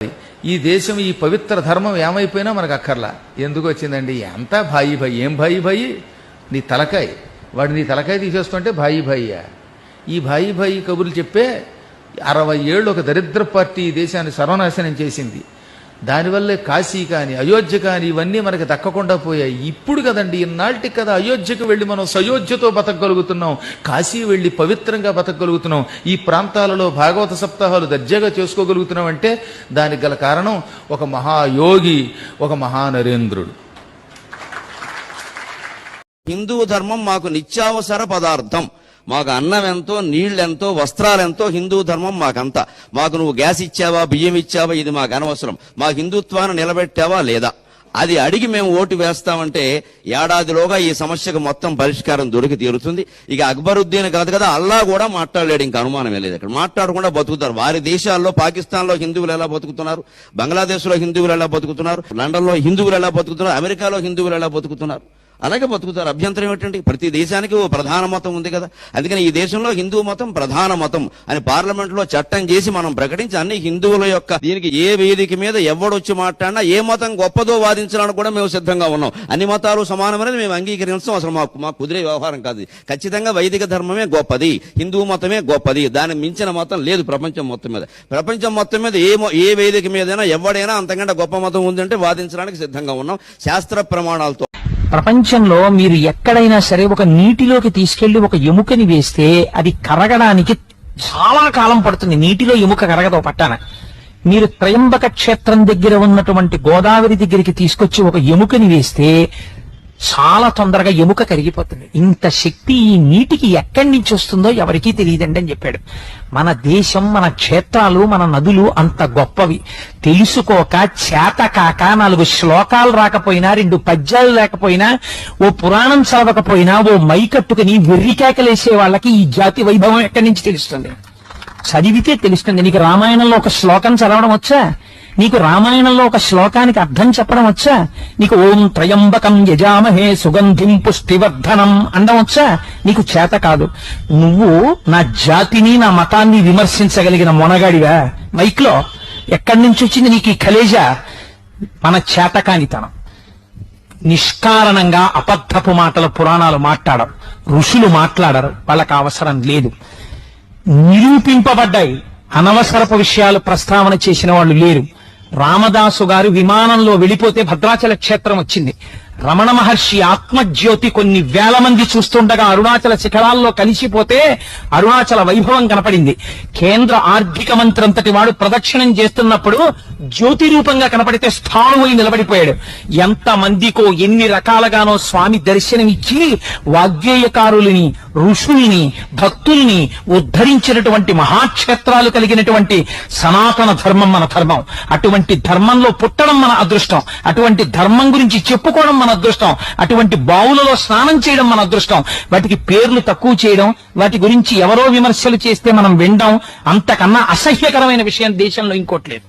ఈ దేశం ఈ పవిత్ర ధర్మం ఏమైపోయినా మనకు అక్కర్లా. ఎందుకు వచ్చిందండి? అంతా భాయి భాయి. ఏం భాయి భాయి? నీ తలకాయ. వాడు నీ తలకాయ తీసేస్తుంటే భాయి భాయియా? ఈ భాయి భాయి కబుర్లు చెప్పే 60 ఏళ్ళు ఒక దరిద్ర పార్టీ ఈ దేశాన్ని సర్వనాశనం చేసింది. దానివల్లే కాశీ కానీ అయోధ్య కానీ ఇవన్నీ మనకి దక్కకుండా పోయాయి. ఇప్పుడు కదండి, ఇన్నాళ్ళకి కదా అయోధ్యకు వెళ్ళి మనం సయోధ్యతో బతకగలుగుతున్నాం, కాశీ వెళ్ళి పవిత్రంగా బతకగలుగుతున్నాం, ఈ ప్రాంతాలలో భాగవత సప్తాహాలు దర్జాగా చేసుకోగలుగుతున్నాం. అంటే దానికి గల కారణం ఒక మహాయోగి, ఒక మహానరేంద్రుడు. హిందూ ధర్మం మాకు నిత్యావసర పదార్థం. మాకు అన్నం ఎంతో, నీళ్ళెంతో, వస్త్రాలెంతో హిందూ ధర్మం మాకంతా. మాకు నువ్వు గ్యాస్ ఇచ్చావా, బియ్యం ఇచ్చావా, ఇది మాకు అనవసరం. మా హిందుత్వాన్ని నిలబెట్టావా లేదా అది అడిగి మేము ఓటు వేస్తామంటే ఏడాదిలోగా ఈ సమస్యకు మొత్తం పరిష్కారం దొరికి తీరుతుంది. ఇక అక్బరుద్దీన్ కాదు కదా, అల్లా కూడా మాట్లాడలేడు, ఇంకా అనుమానమే లేదు. ఇక్కడ మాట్లాడకుండా బతుకుతారు. వారి దేశాల్లో, పాకిస్తాన్లో హిందువులు ఎలా బతుకుతున్నారు, బంగ్లాదేశ్ లో హిందువులు ఎలా బతుకుతున్నారు, లండన్ లో హిందువులు ఎలా బతుకుతున్నారు, అమెరికాలో హిందువులు ఎలా బతుకుతున్నారు, అలాగే బతుకుతారు. అభ్యంతరం ఏమిటండి? ప్రతి దేశానికి ఓ ప్రధాన మతం ఉంది కదా. అందుకని ఈ దేశంలో హిందూ మతం ప్రధాన మతం అని పార్లమెంట్ లో చట్టం చేసి మనం ప్రకటించి అన్ని హిందువుల యొక్క దీనికి ఏ వేదిక మీద ఎవడొచ్చి మాట్లాడినా ఏ మతం గొప్పదో వాదించడానికి కూడా మేము సిద్ధంగా ఉన్నాం. అన్ని మతాలు సమానమనేది మేము అంగీకరించడం అసలు మాకు కుదిరే వ్యవహారం కాదు. ఖచ్చితంగా వైదిక ధర్మమే గొప్పది, హిందూ మతమే గొప్పది, దానికి మించిన మతం లేదు ప్రపంచం మొత్తం మీద. ప్రపంచం మొత్తం మీద ఏ వేదిక మీదైనా ఎవడైనా అంతకంటే గొప్ప మతం ఉందంటే వాదించడానికి సిద్ధంగా ఉన్నాం శాస్త్ర ప్రమాణాలతో. ప్రపంచంలో మీరు ఎక్కడైనా సరే ఒక నీటిలోకి తీసుకెళ్లి ఒక ఎముకని వేస్తే అది కరగడానికి చాలా కాలం పడుతుంది. నీటిలో ఎముక కరగదు పట్టాన. మీరు త్రయంబక క్షేత్రం దగ్గర ఉన్నటువంటి గోదావరి దగ్గరికి తీసుకొచ్చి ఒక ఎముకని వేస్తే చాలా తొందరగా ఎముక కరిగిపోతుంది. ఇంత శక్తి ఈ నీటికి ఎక్కడి నుంచి వస్తుందో ఎవరికీ తెలియదండి అని చెప్పాడు. మన దేశం, మన క్షేత్రాలు, మన నదులు అంత గొప్పవి. తెలుసుకోక, చేతకాక, 4 శ్లోకాలు రాకపోయినా, 2 పద్యాలు లేకపోయినా, ఓ పురాణం చదవకపోయినా, ఓ మైకట్టుకుని వెర్రికేకలేసే వాళ్ళకి ఈ జాతి వైభవం ఎక్కడి నుంచి తెలుస్తుంది? చదివితే తెలుస్తుంది. నీకు రామాయణంలో ఒక శ్లోకం చదవడం వచ్చా? నీకు రామాయణంలో ఒక శ్లోకానికి అర్థం చెప్పడం వచ్చా? నీకు ఓం త్రయంబకం యజామహే సుగంధిం పుష్టివర్ధనం అండం వచ్చా? నీకు చేత కాదు. నువ్వు నా జాతిని, నా మతాన్ని విమర్శించగలిగిన మొనగాడివా? మైక్లో ఎక్కడి నుంచి వచ్చింది నీకు ఈ కలేజా? మన చేతకానితనం. నిష్కారణంగా అబద్ధపు మాటలు పురాణాలు మాట్లాడరు, ఋషులు మాట్లాడరు, వాళ్ళకి అవసరం లేదు. నిరూపింపబడ్డాయి, అనవసరపు విషయాలు ప్రస్తావన చేసిన వాళ్ళు లేరు. రామదాసు గారు విమానంలో వెళ్ళిపోతే భద్రాచల క్షేత్రం వచ్చింది. రమణ మహర్షి ఆత్మజ్యోతి కొన్ని వేల మంది చూస్తుండగా అరుణాచల శిఖరాల్లో కలిసిపోతే అరుణాచల వైభవం కనపడింది. కేంద్ర ఆర్థిక మంత్రి అంతటి వాడు ప్రదక్షిణం చేస్తున్నప్పుడు జ్యోతి రూపంగా కనపడితే స్థాణువై నిలబడిపోయాడు. ఎంత మందికో ఎన్ని రకాలుగానో స్వామి దర్శనమిచ్చి వాగ్గేయకారులని, ఋషుల్ని, భక్తుల్ని ఉద్ధరించినటువంటి మహాక్షేత్రాలు కలిగినటువంటి సనాతన ధర్మం మన ధర్మం. అటువంటి ధర్మంలో పుట్టడం మన అదృష్టం. అటువంటి ధర్మం గురించి చెప్పుకోవడం మన అదృష్టం. అటువంటి బావులలో స్నానం చేయడం మన అదృష్టం. వాటికి పేర్లు తక్కువ చేయడం, వాటి గురించి ఎవరో విమర్శలు చేస్తే మనం వినడం, అంతకన్నా అసహ్యకరమైన విషయం దేశంలో ఇంకోటి లేదు.